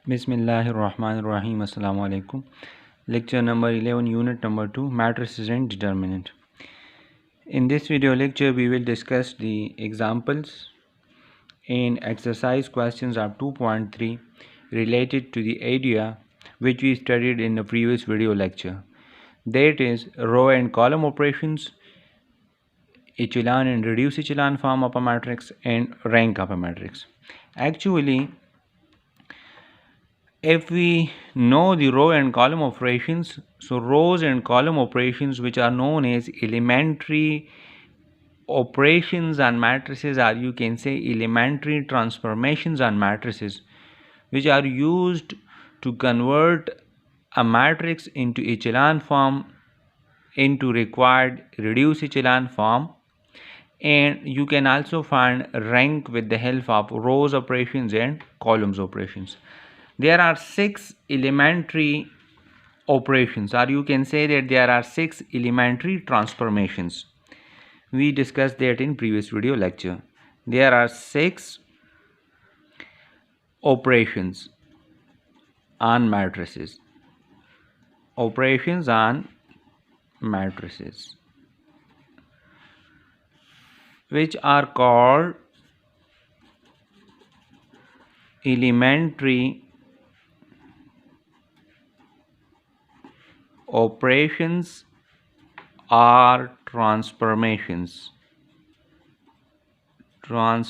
Bismillahirrahmanirrahim. Assalamu alaikum. Lecture number 11, unit number 2, matrices and determinant. In this video lecture, we will discuss the examples in exercise questions of 2.3 related to the area which we studied in the previous video lecture. That is row and column operations, echelon and reduced echelon form of a matrix, and rank of a matrix. Actually, if we know the row and column operations, so rows and column operations, which are known as elementary operations on matrices, or you can say elementary transformations on matrices, which are used to convert a matrix into echelon form, into required reduced echelon form, and you can also find rank with the help of rows operations and columns operations. There are 6 elementary operations, or you can say that there are 6 elementary transformations. We discussed that in previous video lecture. There are 6 operations on matrices. Operations on matrices, which are called elementary operations or transformations on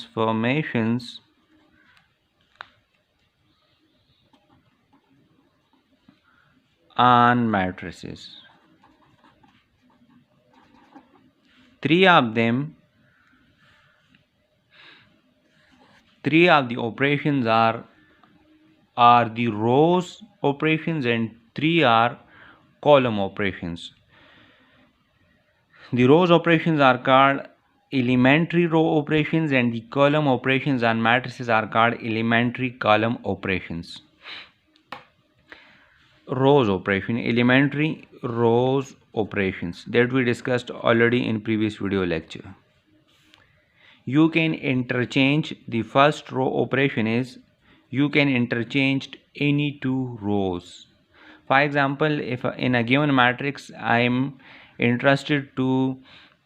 matrices. 3 of the operations are the rows operations, and 3 are column operations. The rows operations are called elementary row operations, and the column operations on matrices are called elementary column operations. Rows operation, elementary rows operations, that we discussed already in previous video lecture. You can interchange the first row operation is you can interchange any 2 rows. For example, if in a given matrix I am interested to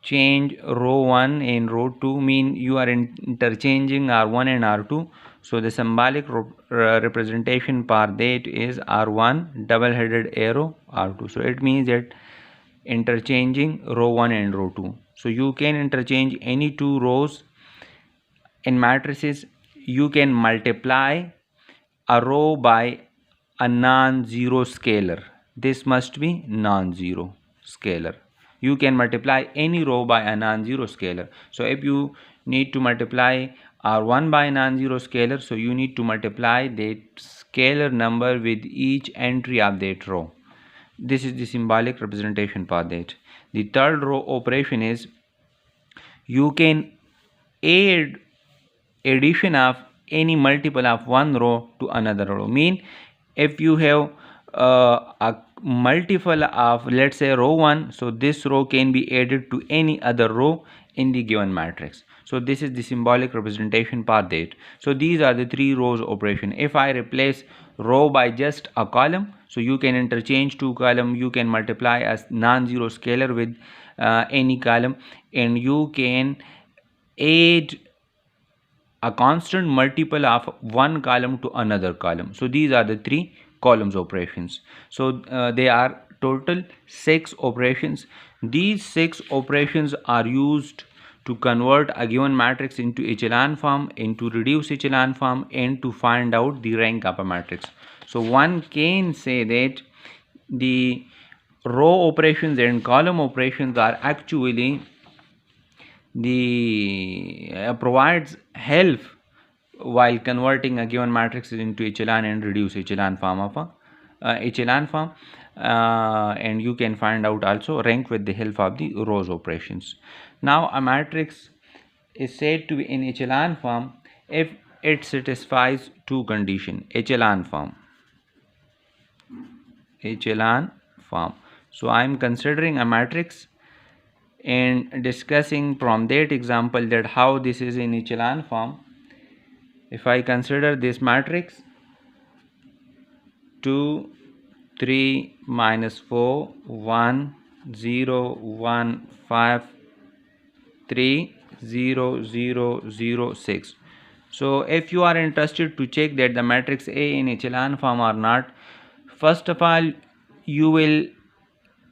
change row 1 and row 2, mean you are interchanging R1 and R2. So the symbolic representation for that is R1 double-headed arrow R2. So it means that interchanging row 1 and row 2. So you can interchange any 2 rows. In matrices, you can multiply a row by a non-zero scalar. This must be non-zero scalar. You can multiply any row by a non-zero scalar. So if you need to multiply R1 by a non-zero scalar, so you need to multiply that scalar number with each entry of that row. This is the symbolic representation for that. The third row operation is you can add addition of any multiple of one row to another row. Mean if you have a multiple of, let's say, row 1, so this row can be added to any other row in the given matrix. So this is the symbolic representation for that. So these are the 3 rows operation. If I replace row by just a column, so you can interchange 2 column, you can multiply as non-zero scalar with any column, and you can add a constant multiple of one column to another column. So these are the 3 columns operations. So they are total 6 operations. These 6 operations are used to convert a given matrix into echelon form, into reduced echelon form, and to find out the rank of a matrix. So one can say that the row operations and column operations are actually provides help while converting a given matrix into echelon and reduced echelon form of a echelon form, and you can find out also rank with the help of the rows operations. Now a matrix is said to be in echelon form if it satisfies 2 conditions. Echelon form. So I am considering a matrix and discussing from that example that how this is in echelon form. If I consider this matrix, 2, 3, minus 4, 1, 0, 1, 5, 3, 0, 0, 0, 6. So if you are interested to check that the matrix A in echelon form or not, first of all you will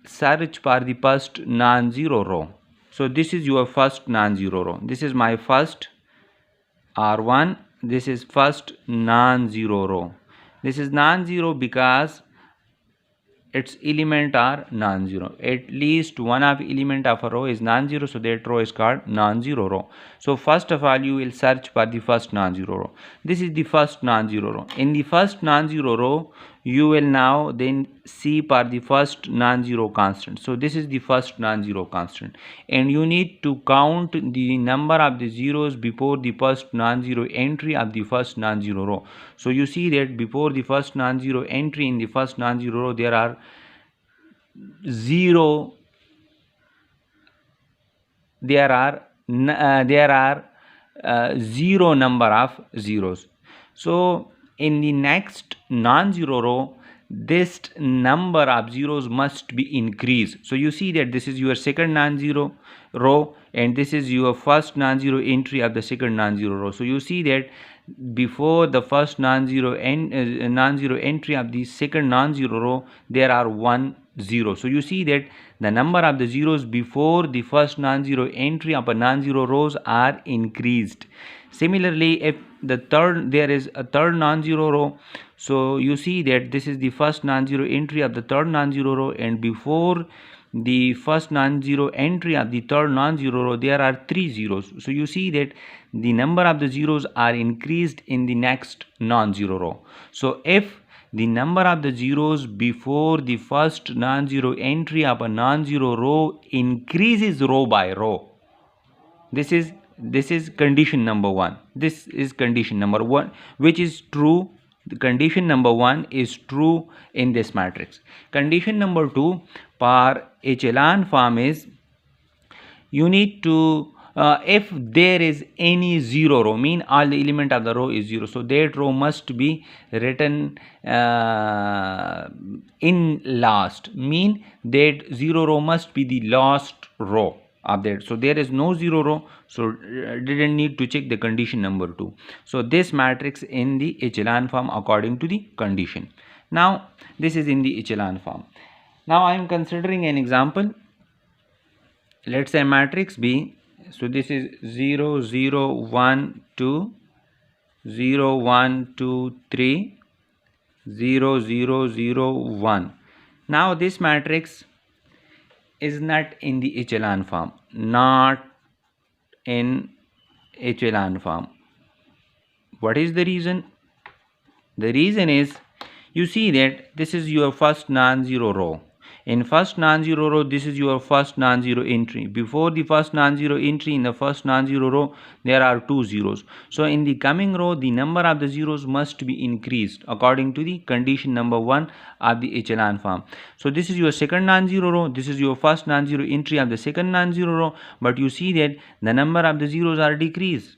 search for the first non-zero row. So this is your first non-zero row. This is my first R1. This is first non-zero row. This is non-zero because its element are non-zero. At least one of element of a row is non-zero, so that row is called non-zero row. So first of all you will search for the first non-zero row. This is the first non-zero row. In the first non-zero row you will now then see for the first non-zero constant. So this is the first non-zero constant, and you need to count the number of the zeros before the first non-zero entry of the first non-zero row. So you see that before the first non-zero entry in the first non-zero row there are zero zero number of zeros. So in the next non-zero row this number of zeros must be increased. So you see that this is your second non-zero row and this is your first non-zero entry of the second non-zero row. So you see that before the first non-zero entry of the second non-zero row there are 1 0. So you see that the number of the zeros before the first non-zero entry of a non-zero rows are increased. Similarly, if there is a third non-zero row, so you see that this is the first non-zero entry of the third non-zero row, and before the first non-zero entry of the third non-zero row there are 3 zeros. So you see that the number of the zeros are increased in the next non-zero row. So if the number of the zeros before the first non-zero entry of a non-zero row increases row by row, this is condition number 1. This is condition number 1 which is true. The condition number 1 is true in this matrix. Condition number 2 for echelon form is you need to if there is any zero row, mean all the element of the row is 0, so that row must be written in last, mean that 0 row must be the last row of that. So there is no 0 row, so didn't need to check the condition number 2. So this matrix in the echelon form according to the condition. Now this is in the echelon form. Now I am considering an example. Let's say matrix B. So this is 0 0 1 2 0 1 2 3 0 0 0 1. Now this matrix is not in the echelon form, not in echelon form. What is the reason? The reason is you see that this is your first non-zero row. In first non-zero row this is your first non-zero entry. Before the first non-zero entry in the first non-zero row there are 2 zeros. So in the coming row the number of the zeros must be increased according to the condition number 1 of the echelon form. So this is your second non-zero row, this is your first non-zero entry of the second non-zero row, but you see that the number of the zeros are decreased.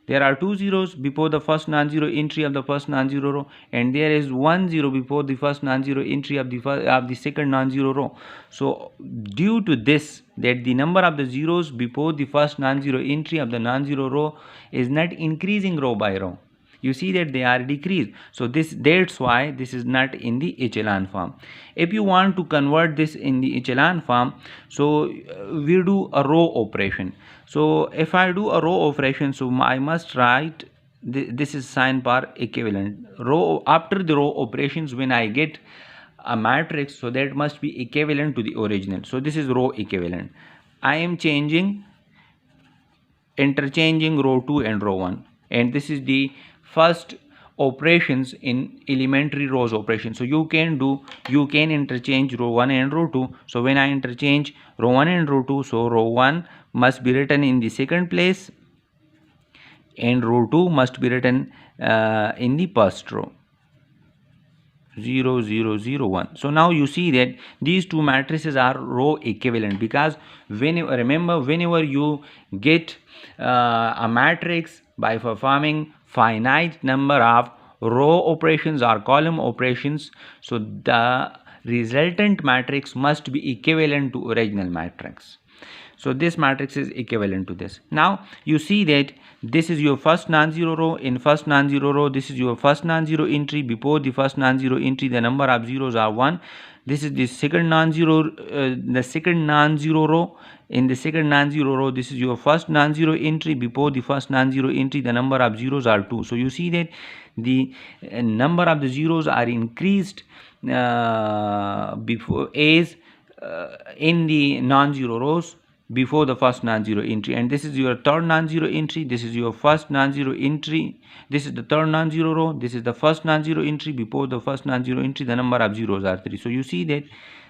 There are 2 zeros before the first non-zero entry of the first non-zero row, and there is 1 0 before the first non-zero entry of the second non-zero row. So due to this, that the number of the zeros before the first non-zero entry of the non-zero row is not increasing row by row, you see that they are decreased. So that's why this is not in the echelon form. If you want to convert this in the echelon form, so we do a row operation. So if I do a row operation, so I must write this is sign for equivalent row. After the row operations, when I get a matrix, so that must be equivalent to the original. So this is row equivalent. I am interchanging row 2 and row 1, and this is the first operations in elementary rows operation. So you can interchange row 1 and row 2. So when I interchange row 1 and row 2, so row 1 must be written in the second place and row 2 must be written in the first row. 0 0 0 1. So now you see that these two matrices are row equivalent, because whenever you get a matrix by performing finite number of row operations or column operations, so the resultant matrix must be equivalent to original matrix. So this matrix is equivalent to this. Now you see that this is your first non-zero row. In first non-zero row, this is your first non-zero entry. Before the first non-zero entry, the number of zeros are 1. This is the second non-zero row. In the second non-zero row, this is your first non-zero entry. Before the first non-zero entry, the number of zeros are 2. So you see that the number of the zeros are increased before as in the non-zero rows before the first non-zero entry. And this is your third non-zero entry. This is your first non-zero entry. This is the third non-zero row. This is the first non-zero entry. Before the first non-zero entry, the number of zeros are 3. So you see that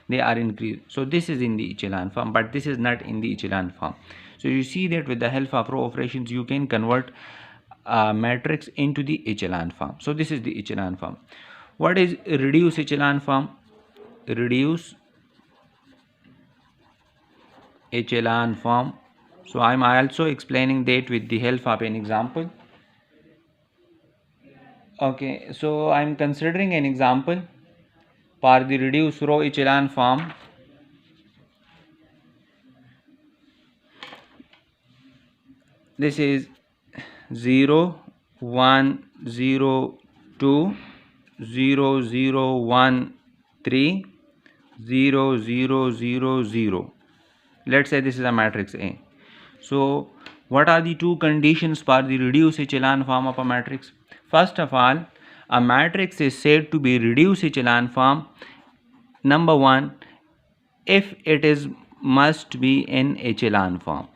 they are increased. So this is in the echelon form, but this is not in the echelon form. So you see that with the help of row operations, you can convert a matrix into the echelon form. So this is the echelon form. What is reduced echelon form? Reduce echelon form. So I am also explaining that with the help of an example. Okay, so I am considering an example for the reduced row echelon form. This is 0 1 0 2 0 0 1 3 0 0 0 0. Let's say this is a matrix A. So what are the two conditions for the reduced echelon form of a matrix? First of all, a matrix is said to be reduced echelon form. Number one, if it is must be in echelon form.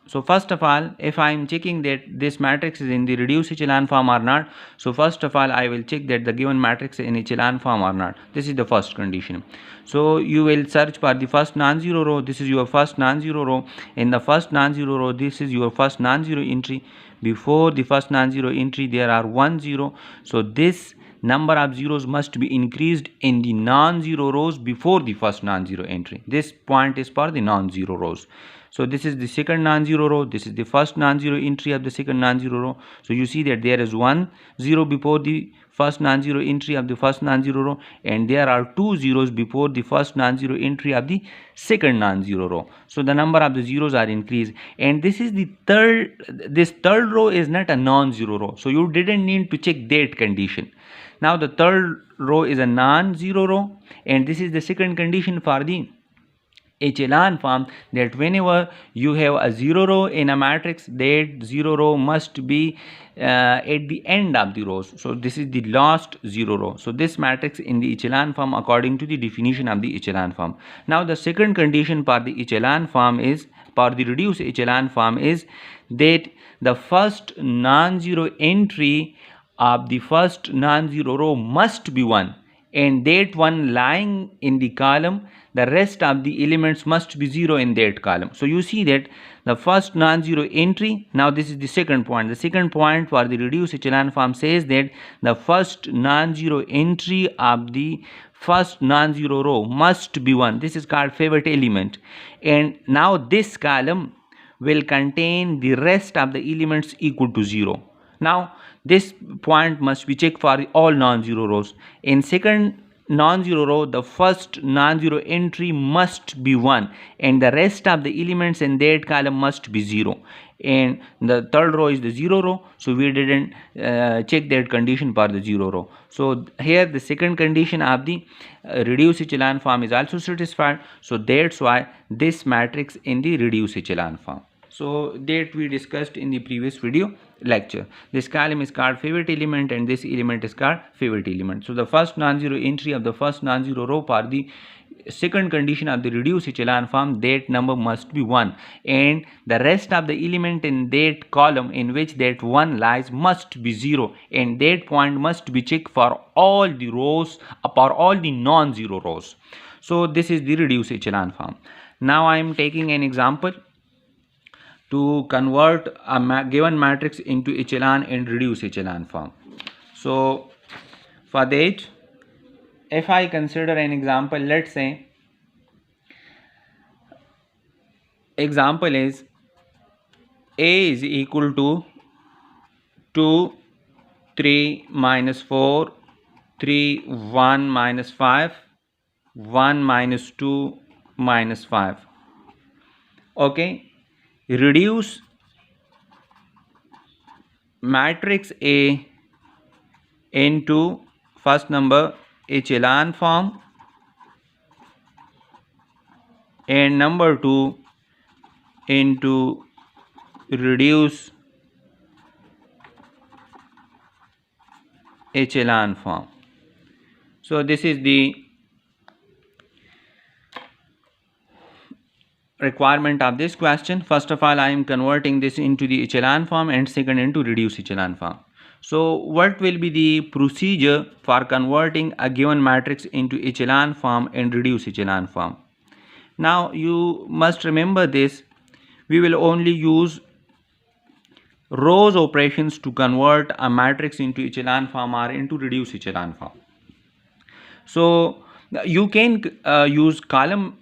So first of all, if I am checking that this matrix is in the reduced echelon form or not, so first of all I will check that the given matrix is in echelon form or not. This is the first condition. So you will search for the first non-zero row. This is your first non-zero row. In the first non-zero row, this is your first non-zero entry. Before the first non-zero entry, there are 1 0. So this number of zeros must be increased in the non-zero rows before the first non-zero entry. This point is for the non-zero rows. So this is the second non-zero row. This is the first non-zero entry of the second non-zero row. So you see that there is 1 0 before the first non-zero entry of the first non-zero row, and there are 2 zeros before the first non-zero entry of the second non-zero row. So the number of the zeros are increased, and this is the this third row is not a non-zero row, so you didn't need to check that condition. Now the third row is a non-zero row, and this is the second condition for the echelon form, that whenever you have a zero row in a matrix, that zero row must be at the end of the rows. So this is the last zero row. So this matrix in the echelon form according to the definition of the echelon form. Now the second condition for the echelon form is, for the reduced echelon form, is that the first non-zero entry of the first non-zero row must be 1, and that one lying in the column, the rest of the elements must be 0 in that column. So you see that the first non-zero entry, now this is the second point. The second point for the reduced echelon form says that the first non-zero entry of the first non-zero row must be 1. This is called favorite element, and now this column will contain the rest of the elements equal to 0. Now this point must be checked for all non-zero rows. In second non-zero row, the first non-zero entry must be 1, and the rest of the elements in that column must be 0. And the third row is the 0 row, so we didn't check that condition for the 0 row. So here the second condition of the reduced echelon form is also satisfied. So that's why this matrix in the reduced echelon form. So that we discussed in the previous video lecture. This column is called favorite element, and this element is called favorite element. So the first non-zero entry of the first non-zero row for the second condition of the reduced echelon form, that number must be 1, and the rest of the element in that column in which that 1 lies must be 0, and that point must be checked for all the rows, for all the non-zero rows. So this is the reduced echelon form. Now I am taking an example to convert a given matrix into echelon and reduced echelon form. So for that, if I consider an example, let's say example is A is equal to 2 3 minus 4, 3, 1 minus 5, 1 minus 2 minus 5. Okay, reduce matrix A into first number echelon form and number 2 into reduce echelon form. So this is the requirement of this question. First of all, I am converting this into the echelon form and second into reduced echelon form. So what will be the procedure for converting a given matrix into echelon form and reduced echelon form? Now you must remember this, we will only use rows operations to convert a matrix into echelon form or into reduced echelon form. So you can use column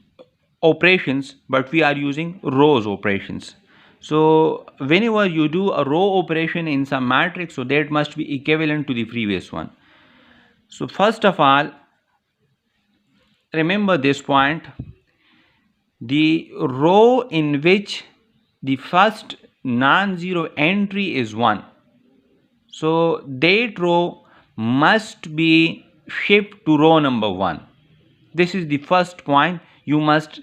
operations, but we are using rows operations. So whenever you do a row operation in some matrix, so that must be equivalent to the previous one. So first of all, remember this point, the row in which the first non-zero entry is 1, so that row must be shift to row number 1. This is the first point you must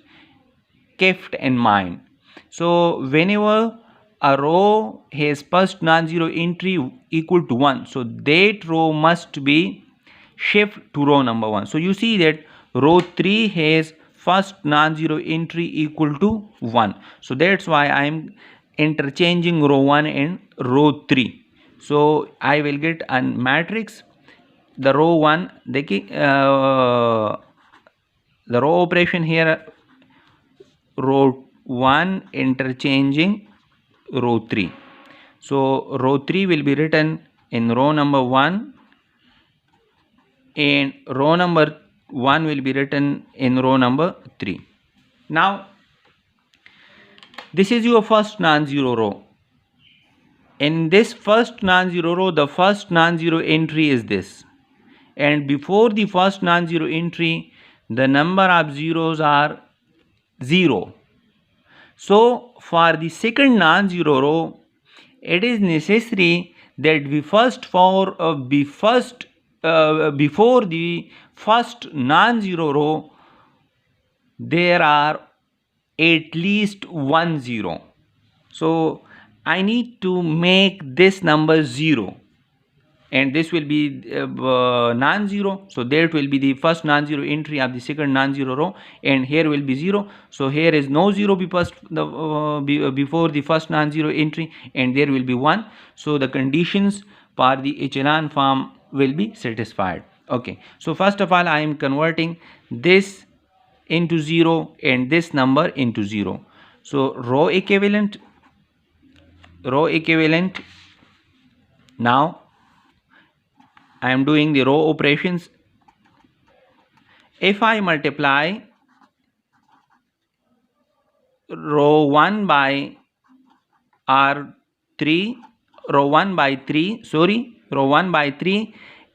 keep in mind. So whenever a row has first non-zero entry equal to 1, so that row must be shift to row number 1. So you see that row 3 has first non-zero entry equal to 1. So that's why I am interchanging row 1 and row 3. So I will get a matrix, the row 1, the row operation here, row 1 interchanging row 3. So row 3 will be written in row number 1 and row number 1 will be written in row number 3. Now this is your first non-zero row. In this first non-zero row, the first non-zero entry is this, and before the first non-zero entry the number of zeros are 0. So for the second non-zero row, it is necessary that we first before the first non-zero row there are at least 1 0. So I need to make this number 0, and this will be non-zero, so that will be the first non-zero entry of the second non-zero row, and here will be 0. So here is no 0 before the first non-zero entry, and there will be 1. So the conditions for the echelon form will be satisfied. Okay, so first of all I am converting this into 0 and this number into 0. So row equivalent. Now I am doing the row operations. If I multiply row 1 by R3, row 1 by 3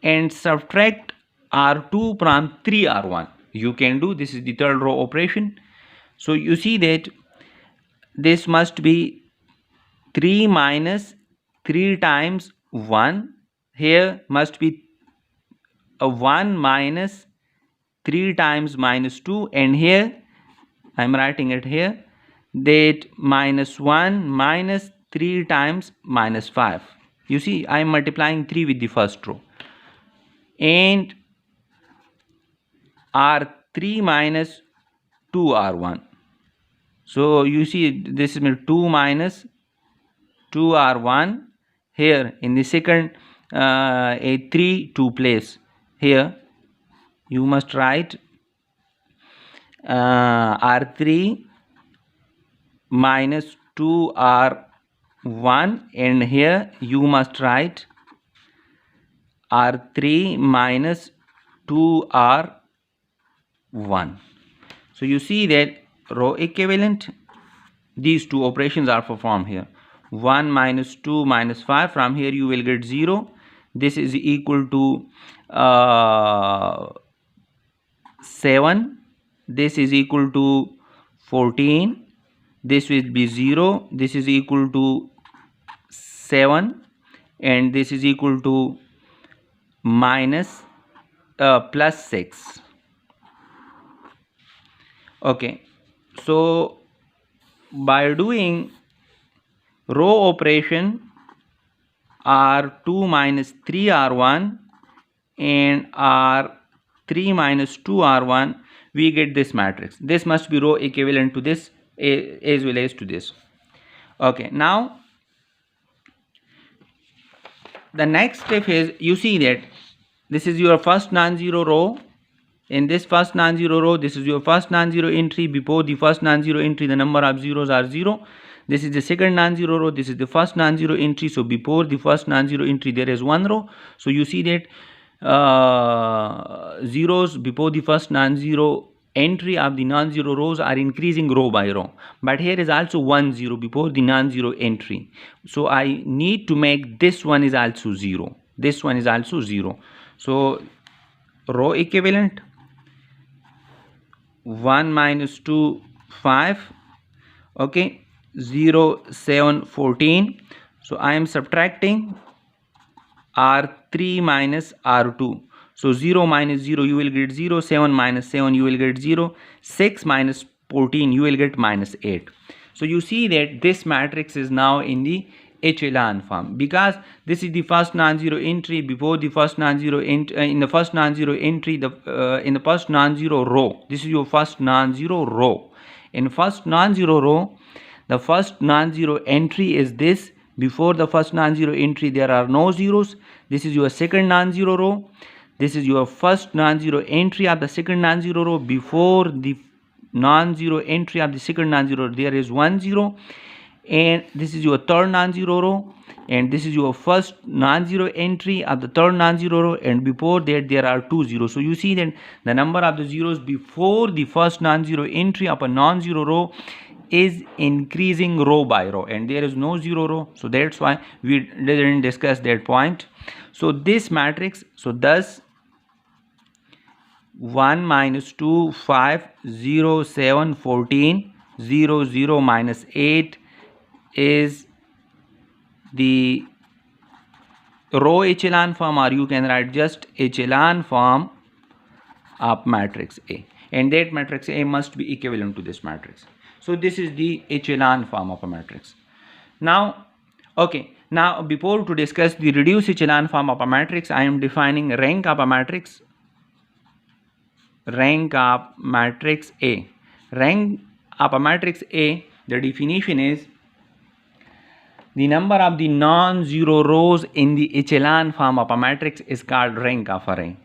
and subtract R2 from 3R1, you can do. This is the third row operation. So you see that this must be 3 minus 3 times 1. Here must be a 1 minus 3 times minus 2, and here I am writing it here, that minus 1 minus 3 times minus 5. You see I am multiplying 3 with the first row, and R3 minus 2R1. So you see this is 2 minus 2R1. Here in the second a 3 2 place, here you must write R3 minus 2R1, and here you must write R3 minus 2R1. So you see that row equivalent, these two operations are performed here. 1 minus 2 minus 5, from here you will get 0. this is equal to 7, this is equal to 14, this will be 0, this is equal to 7, and this is equal to minus plus 6. Okay, so by doing row operation R2 minus 3R1 and R3 minus 2R1, we get this matrix. This must be row equivalent to this as well as to this. Okay, now the next step is, you see that this is your first non-zero row. In this first non-zero row, this is your first non-zero entry. Before the first non-zero entry, the number of zeros are 0. This is the second non-zero row. This is the first non-zero entry. So before the first non-zero entry, there is 1 row. So you see that zeros before the first non-zero entry of the non-zero rows are increasing row by row. But here is also 1 0 before the non-zero entry. So I need to make this one is also 0. This one is also 0. So row equivalent 1 minus 2 5, okay, 0 7 14. So I am subtracting R3 minus R2. So 0 minus 0 you will get 0, 7 minus 7 you will get 0, 6 minus 14 you will get minus 8. So you see that this matrix is now in the echelon form, because this is the first non-zero entry. Before the first non-zero in the first non-zero entry, in the first non-zero row, this is your first non-zero row. In first non-zero row, the first non-zero entry is this. Before the first non-zero entry, there are no zeros. This is your second non-zero row. This is your first non-zero entry of the second non-zero row. Before the non-zero entry of the second non-zero, there is 1 0. And this is your third non-zero row, and this is your first non-zero entry of the third non-zero row, and before that there are 2 zeros. So you see that the number of the zeros before the first non-zero entry of a non-zero row is increasing row by row, and there is no 0 row. So that's why we didn't discuss that point. So this matrix, so thus 1 minus 2 5 0 7 14 0 0 minus 8 is the row echelon form, or you can write just echelon form of matrix A, and that matrix A must be equivalent to this matrix. So this is the echelon form of a matrix. Now, okay, now before to discuss the reduced echelon form of a matrix, I am defining rank of a matrix. Rank of matrix A. Rank of a matrix A, the definition is the number of the non-zero rows in the echelon form of a matrix is called rank of a rank.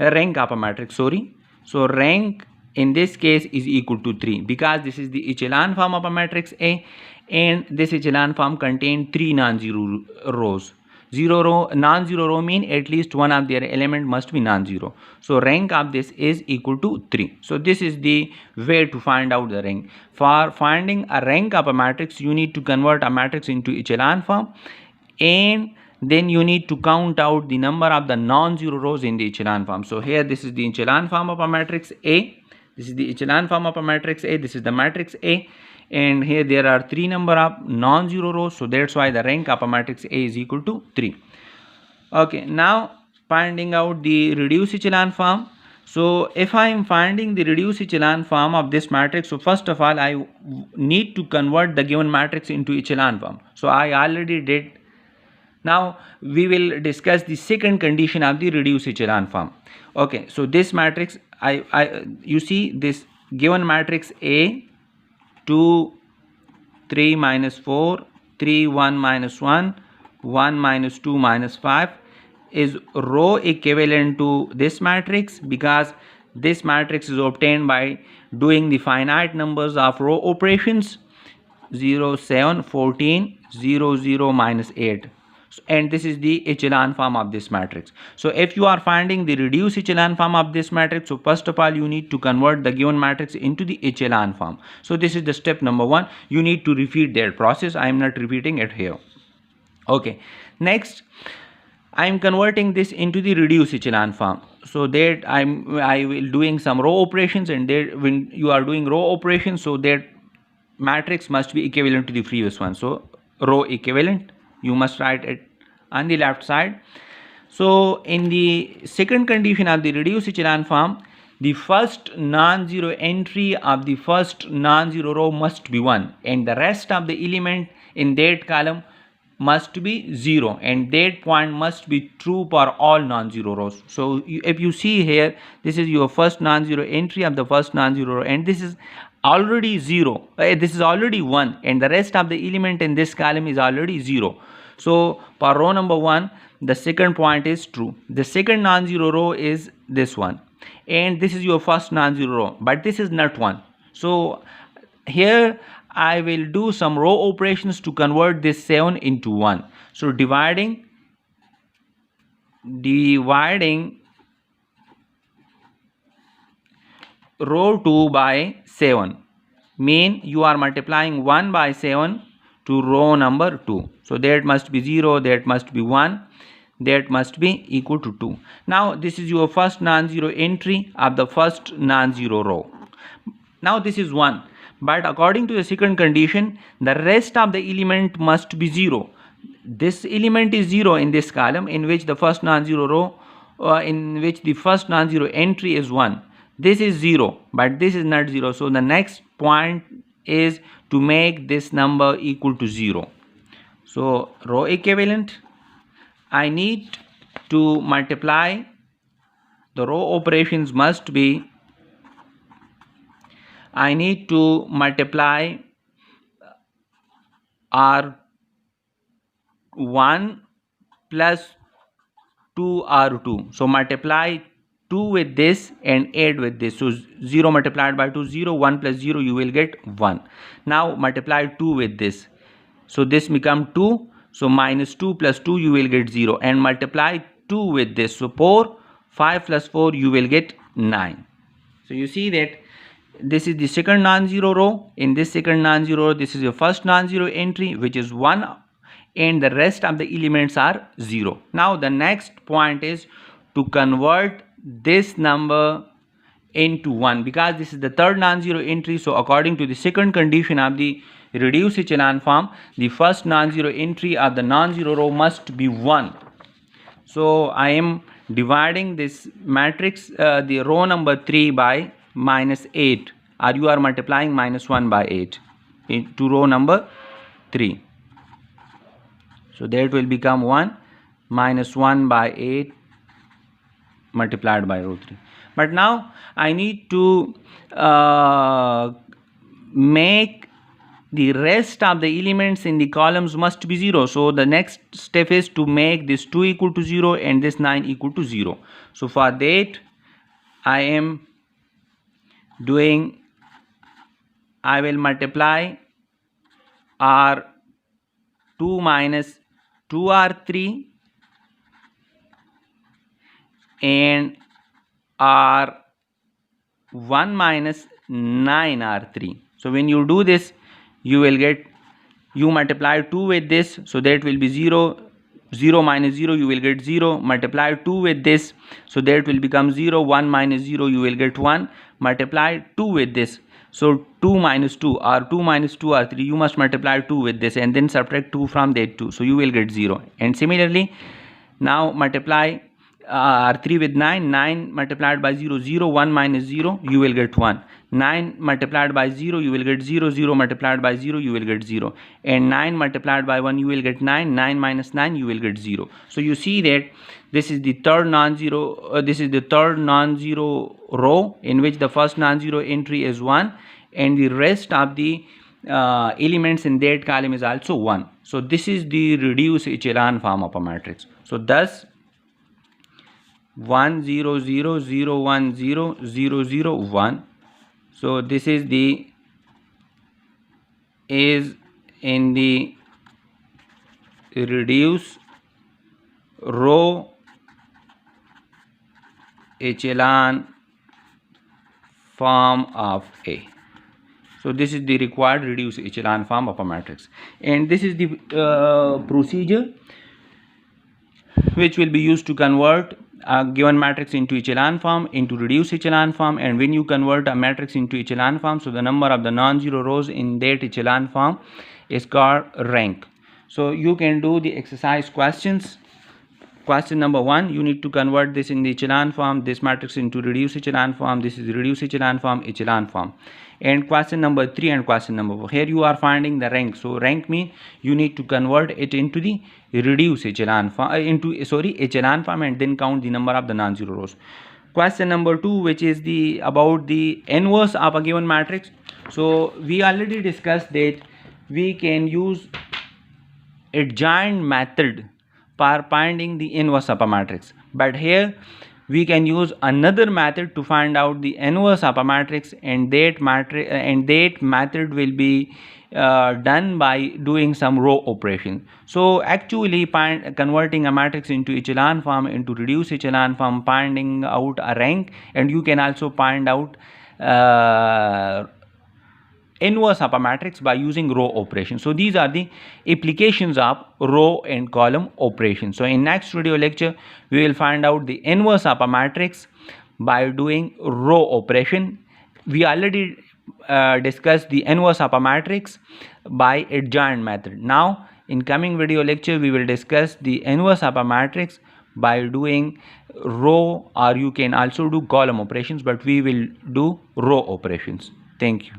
Rank of a matrix, sorry. So rank in this case is equal to 3, because this is the echelon form of a matrix A, and this echelon form contains 3 non-zero rows. Non-zero row mean at least one of their element must be non-zero. So rank of this is equal to 3. So this is the way to find out the rank. For finding a rank of a matrix, you need to convert a matrix into echelon form, and then you need to count out the number of the non-zero rows in the echelon form. So here this is the echelon form of a matrix A. This is the echelon form of a matrix A. This is the matrix A. And here there are 3 number of non-zero rows, so that's why the rank of a matrix A is equal to 3. Okay, now finding out the reduced echelon form. So if I am finding the reduced echelon form of this matrix, so first of all I need to convert the given matrix into echelon form. So I already did. Now we will discuss the second condition of the reduced echelon form. Okay, so this matrix, you see this given matrix A, 2 3 minus 4 3 1 minus 1 1 minus 2 minus 5 is row equivalent to this matrix, because this matrix is obtained by doing the finite numbers of row operations 0 7 14 0 0 minus 8, and this is the echelon form of this matrix. So if you are finding the reduced echelon form of this matrix, so first of all you need to convert the given matrix into the echelon form. So this is the step number 1. You need to repeat that process. I am not repeating it here. Okay, next I am converting this into the reduced echelon form, so that I will doing some row operations, and there when you are doing row operations, so that matrix must be equivalent to the previous one. So row equivalent, you must write it on the left side. So in the second condition of the reduced echelon form, the first non-zero entry of the first non-zero row must be 1, and the rest of the element in that column must be 0, and that point must be true for all non-zero rows. So if you see here, this is your first non-zero entry of the first non-zero row, and this is already 0, this is already 1, and the rest of the element in this column is already 0. So for row number 1, the second point is true. The second non-zero row is this one, and this is your first non-zero row, but this is not 1. So here I will do some row operations to convert this 7 into 1. So dividing row 2 by 7 mean you are multiplying 1 by 7 to row number 2. So that must be 0, that must be 1, that must be equal to 2. Now this is your first non-zero entry of the first non-zero row. Now this is 1, but according to the second condition, the rest of the element must be 0. This element is 0 in this column, in which the first non-zero row, in which the first non-zero entry is 1. This is 0, but this is not 0. So the next point is to make this number equal to 0. So row equivalent, I need to multiply, the row operations must be, I need to multiply R1 plus 2R2. So multiply 2 with this and add with this. So 0 multiplied by 2, 0, 1 plus 0, you will get 1. Now multiply 2 with this. So this become 2. So minus 2 plus 2, you will get 0. And multiply 2 with this. So 4, 5 plus 4, you will get 9. So you see that this is the second non-zero row. In this second non-zero row, this is your first non-zero entry, which is 1, and the rest of the elements are 0. Now the next point is to convert this number into 1, because this is the third non-zero entry. So according to the second condition of the reduced echelon form, the first non-zero entry of the non-zero row must be 1. So I am dividing this matrix, the row number 3 by minus 8, or you are multiplying minus 1 by 8 into row number 3. So that will become 1 minus 1 by 8 multiplied by row 3. But now I need to make the rest of the elements in the columns must be 0. So the next step is to make this 2 equal to 0 and this 9 equal to 0. So for that I am doing, I will multiply R2 minus 2R3 and R1 minus 9R3. So when you do this, you will get, you multiply 2 with this, so that will be 0, 0 minus 0, you will get 0, multiply 2 with this, so that will become 0, 1 minus 0, you will get 1, multiply 2 with this, so 2 minus 2 or 2 minus 2 or 3, you must multiply 2 with this and then subtract 2 from that 2, so you will get 0. And similarly, now multiply R3 with 9, 9 multiplied by 0, 0, 1 minus 0, you will get 1. 9 multiplied by 0, you will get 0, 0 multiplied by 0, you will get 0. And 9 multiplied by 1, you will get 9, 9 minus 9, you will get 0. So you see that this is the third non-zero, this is the third non-zero row in which the first non-zero entry is 1 and the rest of the elements in that column is also 1. So this is the reduced echelon form of a matrix. So thus 1 0 0 0 1 0 0 0 1. So this is the is in the reduced row echelon form of A. So this is the required reduced echelon form of a matrix, and this is the procedure which will be used to convert a given matrix into echelon form, into reduced echelon form. And when you convert a matrix into echelon form, so the number of the non-zero rows in that echelon form is called rank. So you can do the exercise questions. Question number 1, you need to convert this in the echelon form, this matrix into reduced echelon form, this is reduced echelon form. And question number 3 and question number 4, here you are finding the rank. So rank means you need to convert it into the reduced echelon form, echelon form, and then count the number of the non-zero rows. Question number 2, which is about the inverse of a given matrix. So we already discussed that we can use adjoint method for finding the inverse of a matrix, but here we can use another method to find out the inverse of a matrix, and that method will be done by doing some row operation. So actually converting a matrix into echelon form, into reduced echelon form, finding out a rank, and you can also find out inverse of a matrix by using row operation. So these are the applications of row and column operation. So in next video lecture we will find out the inverse of a matrix by doing row operation. We already discussed the inverse of a matrix by adjoint method. Now in coming video lecture we will discuss the inverse of a matrix by doing row, or you can also do column operations, but we will do row operations. Thank you.